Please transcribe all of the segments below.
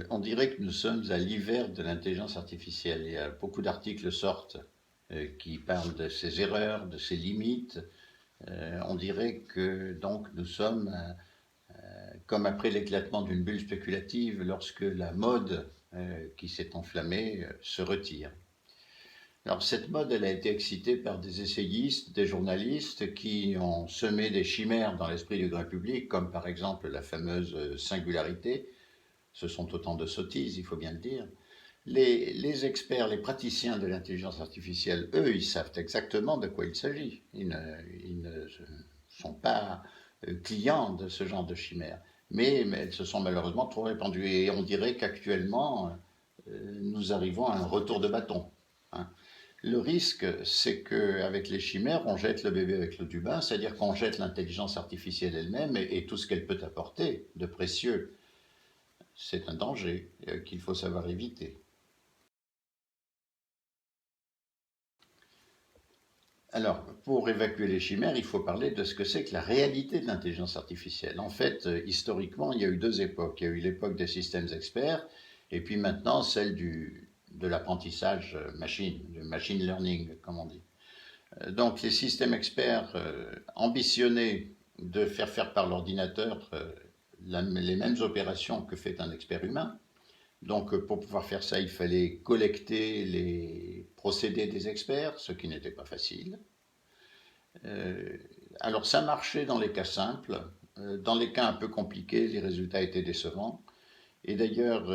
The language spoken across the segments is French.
On dirait que nous sommes à l'hiver de l'intelligence artificielle. Il y a beaucoup d'articles sortent qui parlent de ses erreurs, de ses limites. On dirait que donc nous sommes comme après l'éclatement d'une bulle spéculative lorsque la mode qui s'est enflammée se retire. Alors cette mode, elle a été excitée par des essayistes, des journalistes qui ont semé des chimères dans l'esprit du grand public, comme par exemple la fameuse singularité. Ce sont autant de sottises, il faut bien le dire. Les experts, les praticiens de l'intelligence artificielle, eux, ils savent exactement de quoi il s'agit. Ils ne sont pas clients de ce genre de chimères. Mais elles se sont malheureusement trop répandues. Et on dirait qu'actuellement, nous arrivons à un retour de bâton. Hein. Le risque, c'est qu'avec les chimères, on jette le bébé avec l'eau du bain, c'est-à-dire qu'on jette l'intelligence artificielle elle-même et tout ce qu'elle peut apporter de précieux. C'est un danger qu'il faut savoir éviter. Alors, pour évacuer les chimères, il faut parler de ce que c'est que la réalité de l'intelligence artificielle. En fait, historiquement, il y a eu deux époques. Il y a eu l'époque des systèmes experts, et puis maintenant celle de l'apprentissage machine, du machine learning, comme on dit. Donc, les systèmes experts ambitionnaient de faire par l'ordinateur les mêmes opérations que fait un expert humain. Donc, pour pouvoir faire ça, il fallait collecter les procédés des experts, ce qui n'était pas facile. Alors, ça marchait dans les cas simples. Dans les cas un peu compliqués, les résultats étaient décevants. Et d'ailleurs,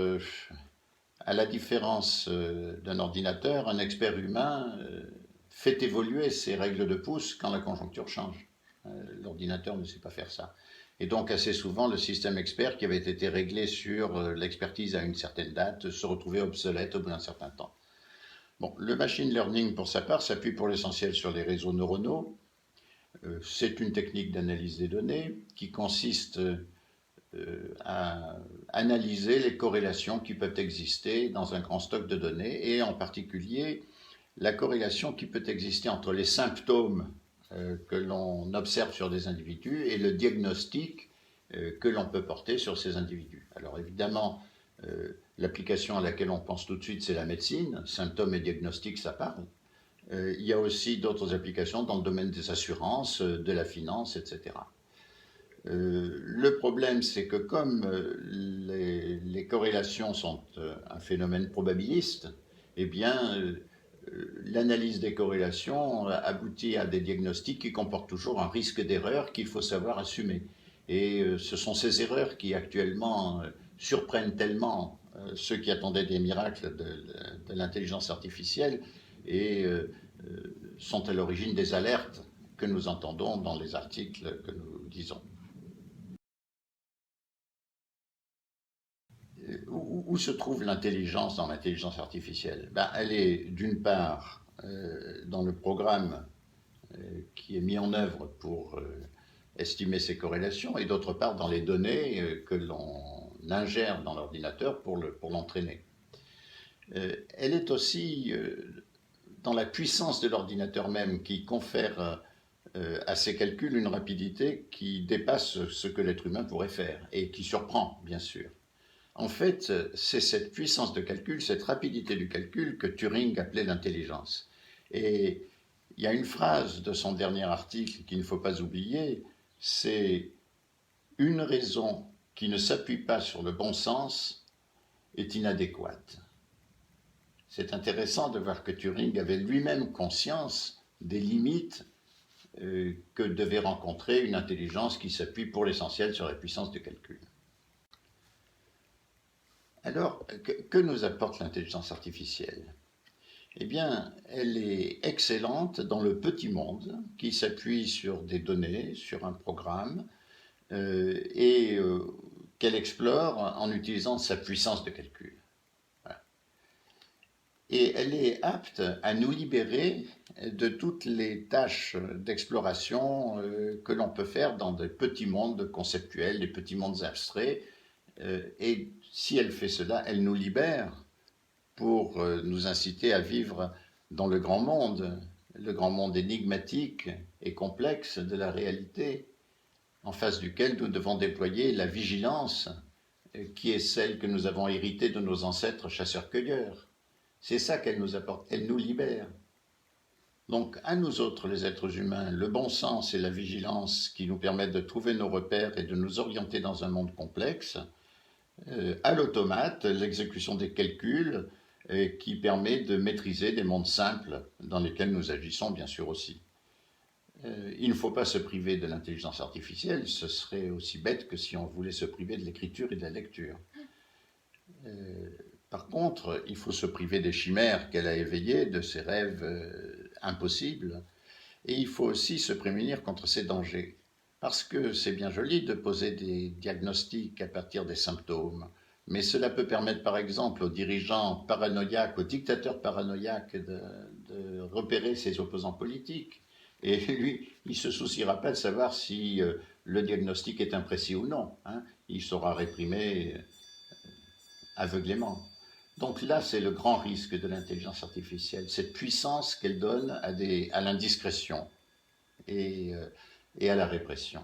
à la différence d'un ordinateur, un expert humain fait évoluer ses règles de Pouce quand la conjoncture change. L'ordinateur ne sait pas faire ça. Et donc, assez souvent, le système expert qui avait été réglé sur l'expertise à une certaine date se retrouvait obsolète au bout d'un certain temps. Bon, le machine learning, pour sa part, s'appuie pour l'essentiel sur les réseaux neuronaux. C'est une technique d'analyse des données qui consiste à analyser les corrélations qui peuvent exister dans un grand stock de données et en particulier la corrélation qui peut exister entre les symptômes que l'on observe sur des individus et le diagnostic que l'on peut porter sur ces individus. Alors évidemment, l'application à laquelle on pense tout de suite, c'est la médecine. Symptômes et diagnostics, ça parle. Il y a aussi d'autres applications dans le domaine des assurances, de la finance, etc. Le problème, c'est que comme les corrélations sont un phénomène probabiliste, eh bien, l'analyse des corrélations aboutit à des diagnostics qui comportent toujours un risque d'erreur qu'il faut savoir assumer. Et ce sont ces erreurs qui actuellement surprennent tellement ceux qui attendaient des miracles de l'intelligence artificielle et sont à l'origine des alertes que nous entendons dans les articles que nous disons. Où se trouve l'intelligence dans l'intelligence artificielle? Elle est d'une part dans le programme qui est mis en œuvre pour estimer ces corrélations et d'autre part dans les données que l'on ingère dans l'ordinateur pour l'entraîner. Elle est aussi dans la puissance de l'ordinateur même qui confère à ces calculs une rapidité qui dépasse ce que l'être humain pourrait faire et qui surprend, bien sûr. En fait, c'est cette puissance de calcul, cette rapidité du calcul que Turing appelait l'intelligence. Et il y a une phrase de son dernier article qu'il ne faut pas oublier, c'est « Une raison qui ne s'appuie pas sur le bon sens est inadéquate ». C'est intéressant de voir que Turing avait lui-même conscience des limites que devait rencontrer une intelligence qui s'appuie pour l'essentiel sur la puissance de calcul. Alors, que nous apporte l'intelligence artificielle? Eh bien, elle est excellente dans le petit monde qui s'appuie sur des données, sur un programme, et qu'elle explore en utilisant sa puissance de calcul. Voilà. Et elle est apte à nous libérer de toutes les tâches d'exploration que l'on peut faire dans des petits mondes conceptuels, des petits mondes abstraits, et si elle fait cela, elle nous libère pour nous inciter à vivre dans le grand monde énigmatique et complexe de la réalité, en face duquel nous devons déployer la vigilance qui est celle que nous avons héritée de nos ancêtres chasseurs-cueilleurs. C'est ça qu'elle nous apporte, elle nous libère. Donc à nous autres, les êtres humains, le bon sens et la vigilance qui nous permettent de trouver nos repères et de nous orienter dans un monde complexe, à l'automate, l'exécution des calculs qui permet de maîtriser des mondes simples dans lesquels nous agissons bien sûr aussi. Il ne faut pas se priver de l'intelligence artificielle, ce serait aussi bête que si on voulait se priver de l'écriture et de la lecture. Par contre, il faut se priver des chimères qu'elle a éveillées, de ses rêves impossibles, et il faut aussi se prémunir contre ces dangers. Parce que c'est bien joli de poser des diagnostics à partir des symptômes, mais cela peut permettre par exemple aux dirigeants paranoïaques, aux dictateurs paranoïaques de repérer ses opposants politiques. Et lui, il ne se souciera pas de savoir si le diagnostic est imprécis ou non. Hein. Il sera réprimé aveuglément. Donc là, c'est le grand risque de l'intelligence artificielle, cette puissance qu'elle donne à l'indiscrétion et à la répression.